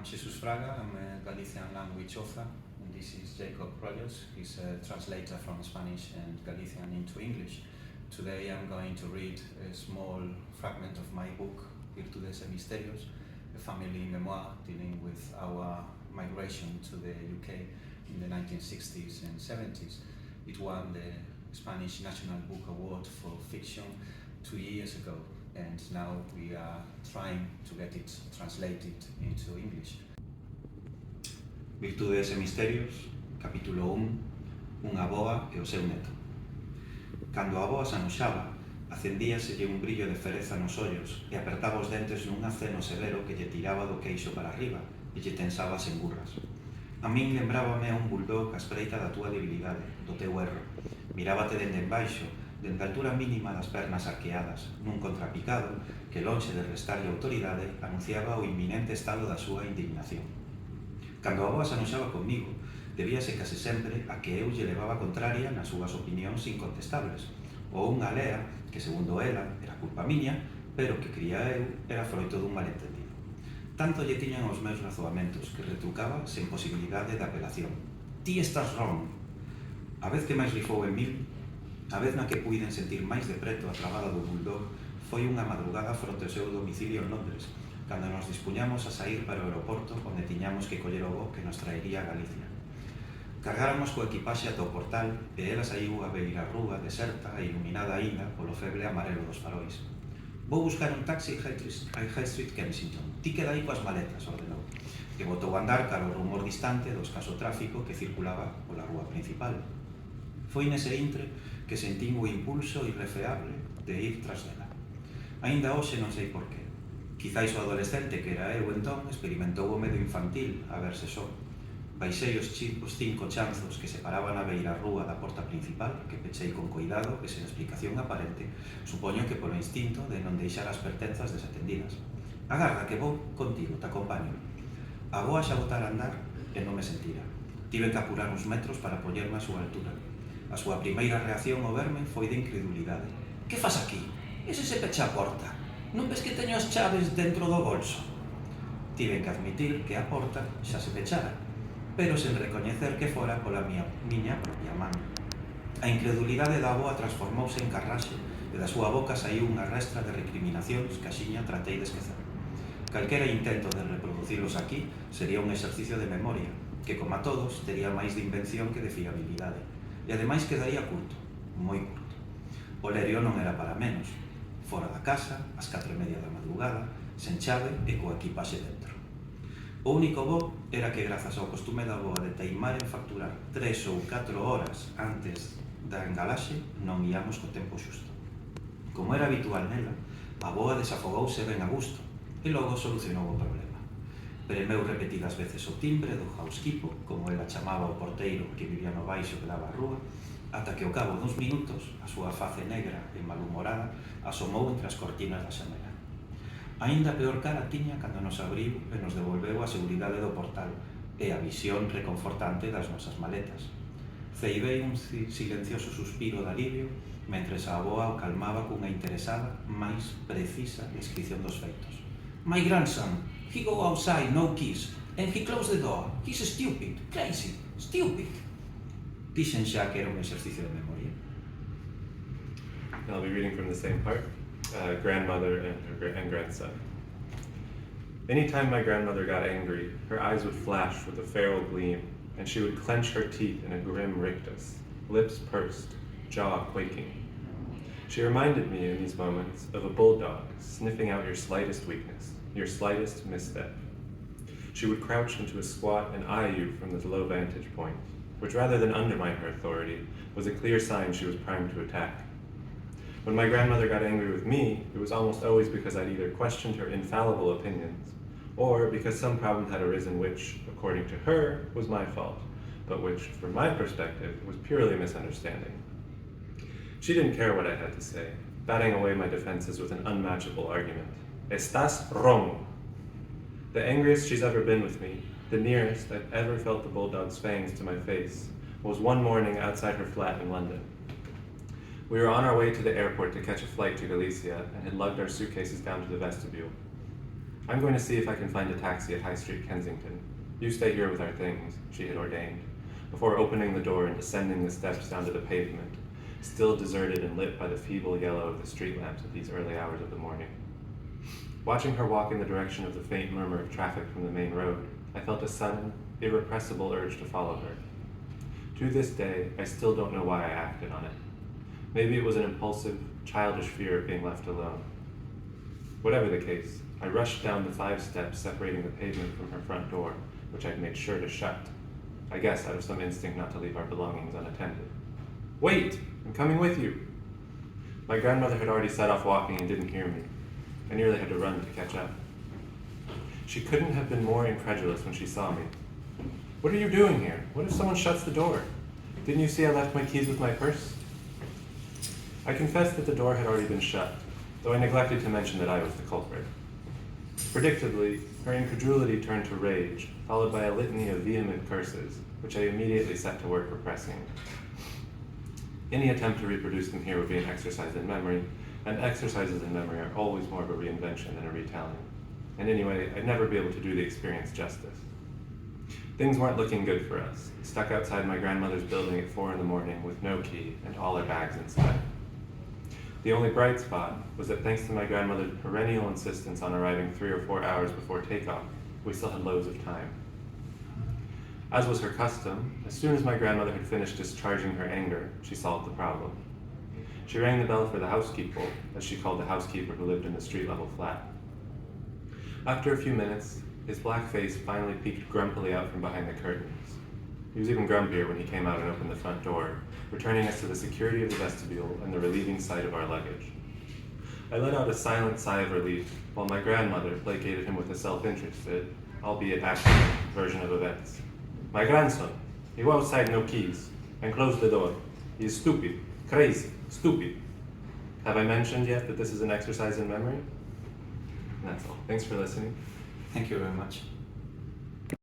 I'm Xesús Fraga, I'm a Galician-language author, and this is Jacob Rollos. He's a translator from Spanish and Galician into English. Today I'm going to read a small fragment of my book, Virtudes and Misterios, a family memoir dealing with our migration to the UK in the 1960s and 70s. It won the Spanish National Book Award for Fiction 2 years ago, and now we are trying to get it translated into English. Virtudes e Misterios, capítulo 1, unha avoa e o seu neto. Cando a avoa se anoxaba, acendíaselle un brillo de fereza nos ollos e apertaba os dentes nun aceno severo que lle tiraba do queixo para arriba e lle tensaba as engurras. A min lembrábame a un bulldog a espreita da túa debilidade, do teu erro. Mirábate dende embaixo, dende a altura mínima das pernas arqueadas, nun contrapicado que, lonxe de restarlle autoridade, anunciaba o inminente estado da súa indignación. Cando a avoa se anoxaba comigo, debíase case sempre a que eu lle levaba contraria nas súas opinións incontestables, ou unha lea que, segundo ela, era culpa miña, pero que, cría eu, era froito dun malentendido. Tanto lle tiñan os meus razoamentos que retrucaba sen posibilidade de apelación. Ti estás wrong. A vez que máis rifou en mil, a vez na que puiden sentir máis de preto a trabada do bulldog, foi unha madrugada fronte ao seu domicilio en Londres, cando nos dispuñamos a sair para o aeroporto onde tiñamos que coller o voo que nos traería a Galicia. Cargáramos co equipaxe ata o portal e ela saiu a ver a rúa deserta e iluminada aínda polo feble amarelo dos faróis. Vou buscar un taxi a High Street Kensington. Ti queda aí coas maletas, ordenou, que botou a andar cara ao rumor distante do escaso tráfico que circulaba pola rúa principal. Foi nese intre que sentín o impulso irrefreable de ir tras dela. Aínda hoxe non sei por qué. Quizais o adolescente que era eu entón experimentou o medo infantil a verse só. Baixei os 5 chanzos que separaban a beira rúa da porta principal, que pechei con cuidado e sen explicación aparente, supoño que polo instinto de non deixar as pertenzas desatendidas. Agarda que vou contigo, te acompaño. A boa xa botara a andar e non me sentira. Tive que apurar uns metros para poñerme a súa altura. A súa primeira reacción ao verme foi de incredulidade. Que fas aquí? Ese se pecha a porta. Non ves que teño as chaves dentro do bolso? Tive que admitir que a porta xa se pechara, pero sen recoñecer que fora pola miña propia man. A incredulidade da avoa transformouse en carraxe e da súa boca saiu unha restra de recriminacións que axiña tratei de esquecer. Calquera intento de reproducilos aquí sería un exercicio de memoria, que, como a todos, tería máis de invención que de fiabilidade, e ademais quedaría curto, moi curto. O lerio non era para menos, fora da casa, ás 4:30 da madrugada, sen chave e coa equipaxe dentro. O único bo era que, grazas ao costume da avoa de teimar en facturar 3 ou 4 horas antes da engalaxe, non íamos co tempo xusto. Como era habitual nela, a avoa desafogouse ben a gusto e logo solucionou o problema. Premeu repetidas veces o timbre do housekeeper, como ela chamaba o porteiro que vivía no baixo que daba a rúa, ata que ao cabo duns minutos a súa face negra e malhumorada asomou entre as cortinas da xanela. Aínda peor cara tiña cando nos abriu e nos devolveu a seguridade do portal e a visión reconfortante das nosas maletas. Ceibei un silencioso suspiro de alivio mentres a avoa o calmaba cunha interesada, máis precisa descripción dos feitos. My grandson, he go outside, no keys, and he closed the door. He's stupid, crazy, stupid. Dixen xa que era un exercicio de memoria. I'll be reading from the same part, grandmother and grandson. Anytime my grandmother got angry, her eyes would flash with a feral gleam, and she would clench her teeth in a grim rictus, lips pursed, jaw quaking. She reminded me in these moments of a bulldog sniffing out your slightest weakness, your slightest misstep. She would crouch into a squat and eye you from this low vantage point, which rather than undermine her authority, was a clear sign she was primed to attack. When my grandmother got angry with me, it was almost always because I'd either questioned her infallible opinions, or because some problem had arisen which, according to her, was my fault, but which, from my perspective, was purely misunderstanding. She didn't care what I had to say, batting away my defenses with an unmatchable argument. Estás wrong. The angriest she's ever been with me, the nearest I've ever felt the bulldog's fangs to my face, was one morning outside her flat in London. We were on our way to the airport to catch a flight to Galicia and had lugged our suitcases down to the vestibule. I'm going to see if I can find a taxi at High Street, Kensington. You stay here with our things, she had ordained, before opening the door and descending the steps down to the pavement, still deserted and lit by the feeble yellow of the street lamps at these early hours of the morning. Watching her walk in the direction of the faint murmur of traffic from the main road, I felt a sudden, irrepressible urge to follow her. To this day, I still don't know why I acted on it. Maybe it was an impulsive, childish fear of being left alone. Whatever the case, I rushed down the 5 steps separating the pavement from her front door, which I'd made sure to shut. I guess out of some instinct not to leave our belongings unattended. Wait! I'm coming with you! My grandmother had already set off walking and didn't hear me. I nearly had to run to catch up. She couldn't have been more incredulous when she saw me. What are you doing here? What if someone shuts the door? Didn't you see I left my keys with my purse? I confessed that the door had already been shut, though I neglected to mention that I was the culprit. Predictably, her incredulity turned to rage, followed by a litany of vehement curses, which I immediately set to work repressing. Any attempt to reproduce them here would be an exercise in memory, and exercises in memory are always more of a reinvention than a retelling. And anyway, I'd never be able to do the experience justice. Things weren't looking good for us, stuck outside my grandmother's building at 4 a.m. with no key and all our bags inside. The only bright spot was that thanks to my grandmother's perennial insistence on arriving 3 or 4 hours before takeoff, we still had loads of time. As was her custom, as soon as my grandmother had finished discharging her anger, she solved the problem. She rang the bell for the housekeeper, as she called the housekeeper who lived in the street-level flat. After a few minutes, his black face finally peeked grumpily out from behind the curtains. He was even grumpier when he came out and opened the front door, returning us to the security of the vestibule and the relieving sight of our luggage. I let out a silent sigh of relief, while my grandmother placated him with a self-interested, albeit accurate, version of events. My grandson, he go outside no keys, and closed the door. He is stupid, crazy, stupid. Have I mentioned yet that this is an exercise in memory? And that's all. Thanks for listening. Thank you very much.